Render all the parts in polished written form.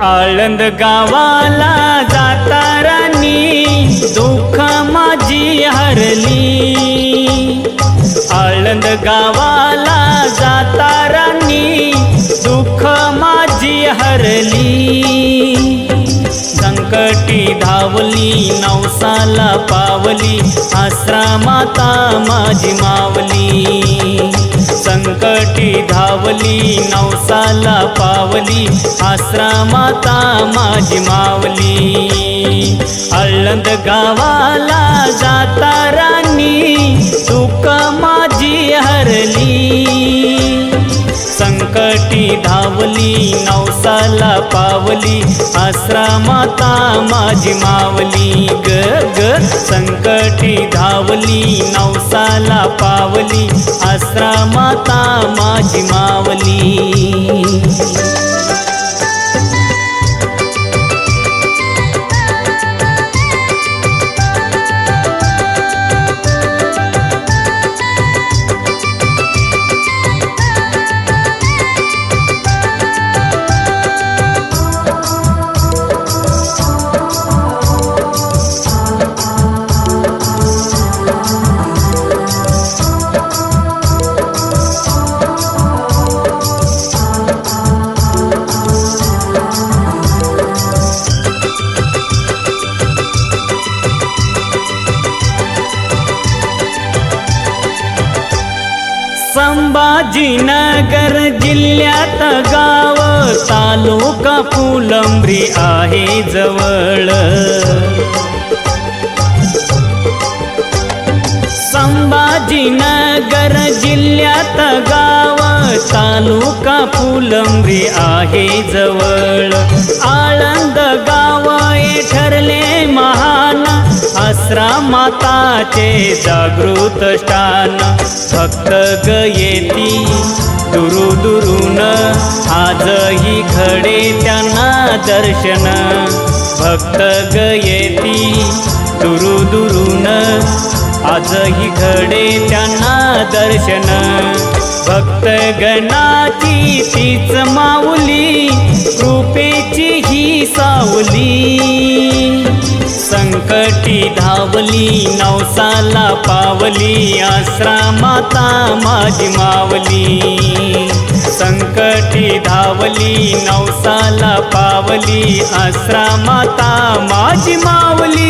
आळंद गावाला जातारानी दुःख माझी हरली। आळंद गावाला जातारानी दुःख माझी हरली। संकटी धावली नवसाला पावली आश्रमाता माझी मावली। संकटी धावली नवसाला पावली आश्रमाता माझी मावली। आळंद गावाला जातारानी दुःख माझी हरली। संकटी धावली नवसाला पावली आश्रमाता माझी मावली। ग ग संकटी धावली नवसाला पावली आश्रमाता माझी मावली। संभाजीनगर जिल्ह्यात गाव तालुका फुलंब्री आहे जवळ। संभाजीनगर जिल्ह्यात गाव तालुका फुलंब्री आहे जवळ। आळंद गाव ठरले महान आश्रमाताचे जागृत स्थान। भक्त ग येती दुरुदुरून आजही घडे त्यांना दर्शन। भक्त ग येती दुरुदुरून आजही घडे त्यांना दर्शन। भक्त गणाची तीच माऊली कृपेची ही सावली। संकटी धावली नवसाला पावली आश्रमाता माझी मावली। संकटी धावली नवसाला पावली आश्रमाता माझी मावली।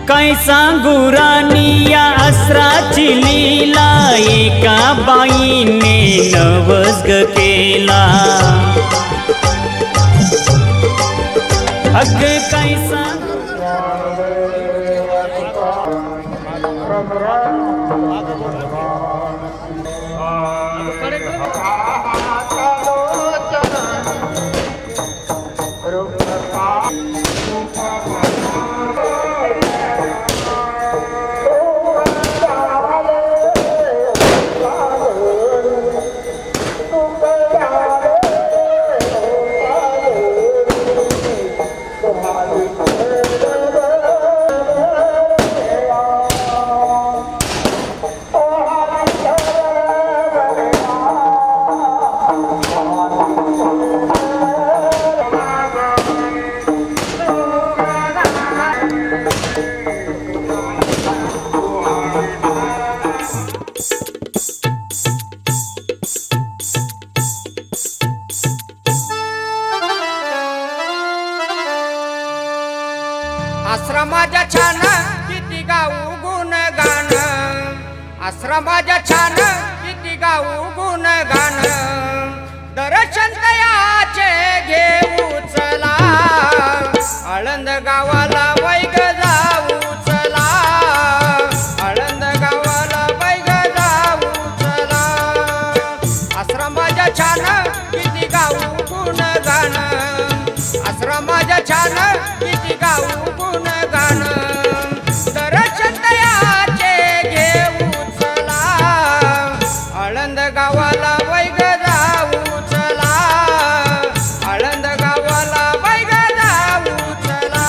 काय सांगू राणी या आसराची लीला। एका बाईने नवस ग केला। अग काय सांगू आश्रमाच्या छान किती गाऊ गुणगान। आश्रमाच्या छान किती गाऊ गुणगान। दर्शन तयाचे घेऊ चला आळंद गावाला वैग जाऊ चला। आळंद गावाला वैग जाऊ चला। आश्रमाच्या छान किती गाऊ गुणगान। आश्रमाच्या छान किती गाऊ गुणगान। गावाला वैग जाऊ चला, आळंद गावाला वैग जाऊ चला.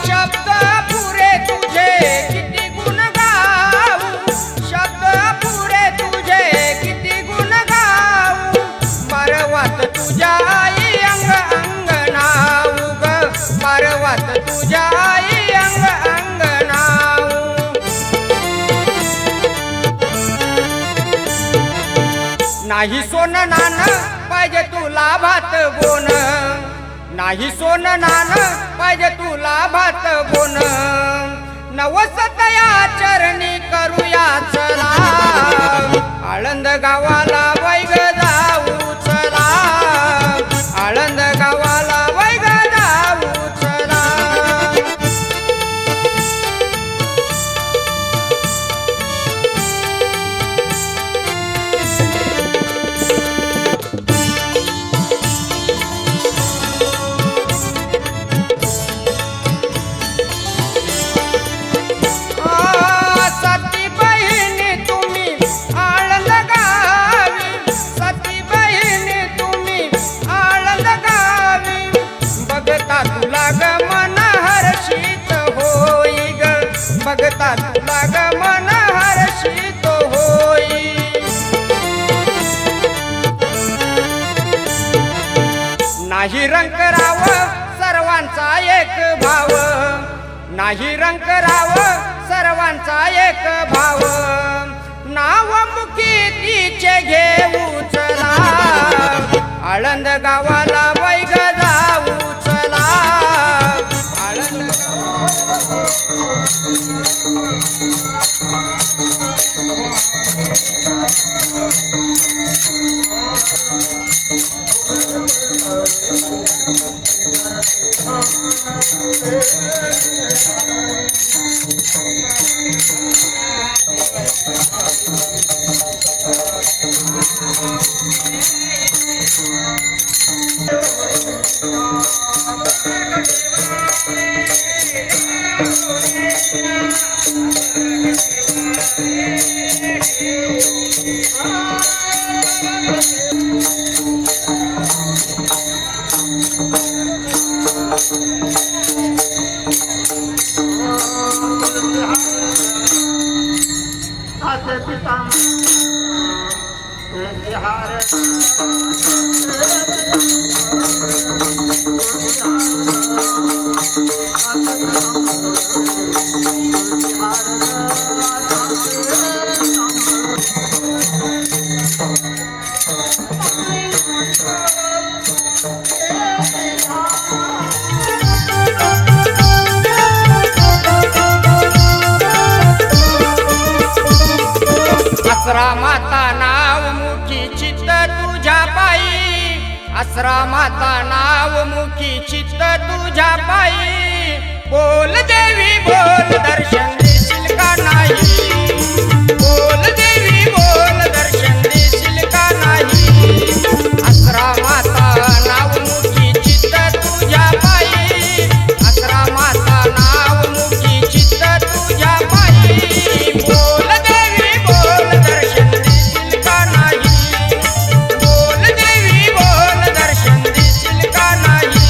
शब्द पुरे तुझे किती गुण गाऊ, शब्द पुरे तुझे किती गुण गाऊ. पारवात तुझ्या आई अंग अंग नाऊ ग, पारवात तुझ्या आई अंग अंग नाऊ. नाही सोनं नाणं पाहिजे तुला भात बोन, नाही सोनं नाणं पाहिजे तुला भात बोन. नवसत या चरणी करूया चला, आळंद गावाला वैग जाऊ चला, आळंद गावाला वैग जाऊ चला. सती बहिणी तुम्ही आळंद गावी, सती बहिणी तुम्ही आळंद गावी. बघता तुला ग मन हर्षित होई ग, बघता तुला ग मन हर्षित होई. नाही रंग राव सर्वांचा एक भाव, नाही रंग राव सर्वांचा एक भाव. नाव मुखी तिचे घेऊ चला, आळंद गावाला वैग जाऊ चला, आळंद आश्रमाता नाव मुखी चित्त तुझ्या पायी, आश्रमाता नाव मुखी चित्त तुझ्या पायी. बोल देवी बोल दर्शन देशील का नाही, बोल देवी बोल दर्शन देशील का नाही. आश्रमाता नाव मुखी चित्त तुझ्या पायी, आश्रमाता नाव मुखी चित्त तुझ्या पायी. बोल देवी बोल दर्शन देशील का नाही, बोल देवी बोल दर्शन देशील का नाही.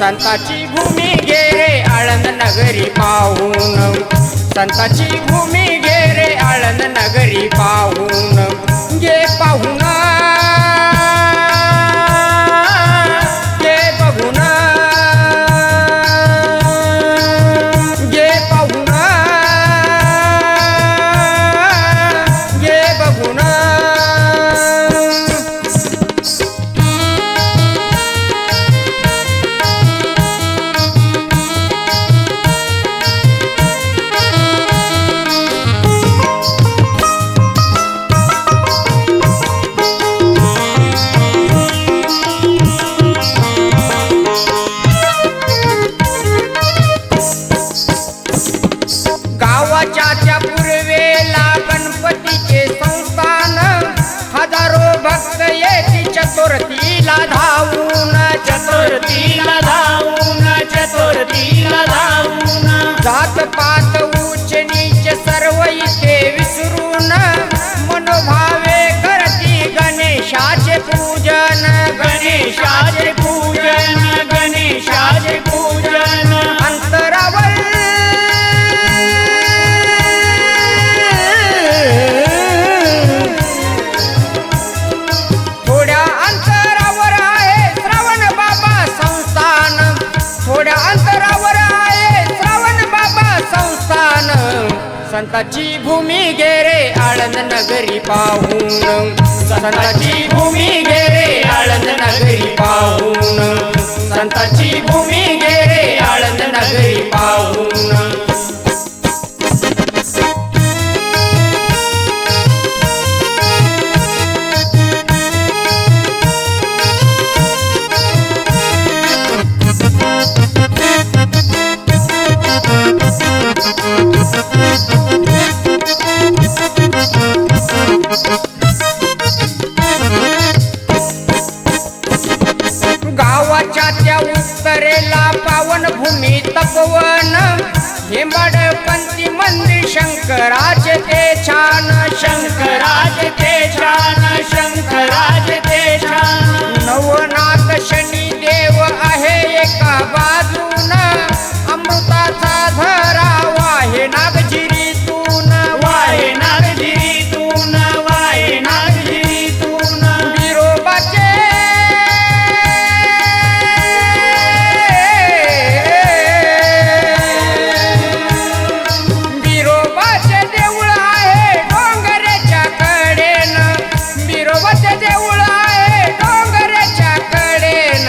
संताची भूमी गे रे आळंद नगरी पाहून, संताची भूमी गे रे आळंद नगरी पाहून, गे पाहून गे बघून गे पाहून गावाच्या त्या पूर्वेला गणपतीचे संस्थान हजारो भक्त येती चतुर्थीला धावून चतुर्थीला धावून चतुर्थीला धावून जात पात उच्च नीच सर्व इथे विसरून मनोभावे करती गणेशाचे पूजन गणेशाचे पूजन गणेशाचे पूजन अंतरावर थोड्या अंतरावर आहे श्रावण बाबा संस्थान थोड्या अंतरावर आहे श्रावण बाबा संस्थान संताची भूमी गेरे आळंद नगरी पाहून संताची भूमी गेरे आळंद नगरी पाहून संताची भूमी गेरे आळंद नगरी पाहून गावाच्या त्या उत्तरेला पावन भूमी तपवन हेमाड पंथी मंदिर शंकराचे ते छान शंकराज ते छान शंकराज ते छान नवनाथ शनी देव आहे एका बाजून अमृताचा धरा वाहे नागझिरीतून वाहे नागझिरीतून वाहे नागझिरीतून बिरोबाचे बिरोबाचे देऊळ आहे डोंगराच्या कडेन बिरोबाचे देऊळ आहे डोंगराच्या कडेन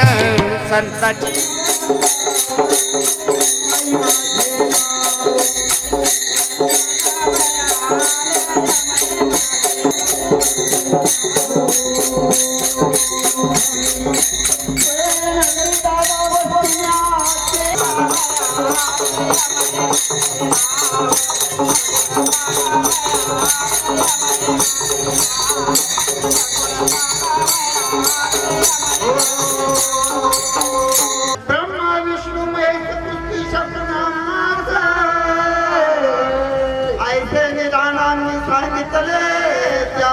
संताची ब्रह्मा विष्णू महेश सृष्टी शब्दनाथ ऐसे निदानांनी सांगितले त्या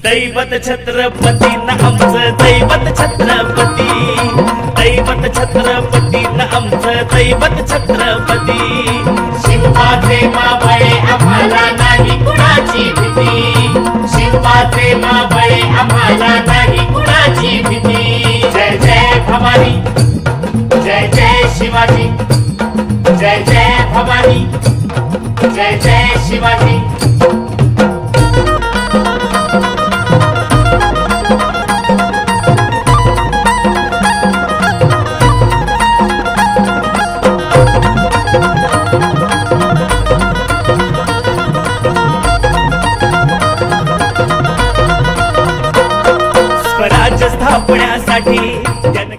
दैवत छत्रपती न आमचं दैवत छत्रपती, दैवत छत्रपती न आमचं दैवत छत्रपती. शिवाचे मावळे आम्हाला नाही कुणाची भीती, शिवाचे मावळे आम्हाला नाही कुणाची भीती. जय जय भवानी, जय जय शिवाजी, जय जय भवानी, जय जय शिवाजी. स्वराज्य स्थापण्यासाठी जन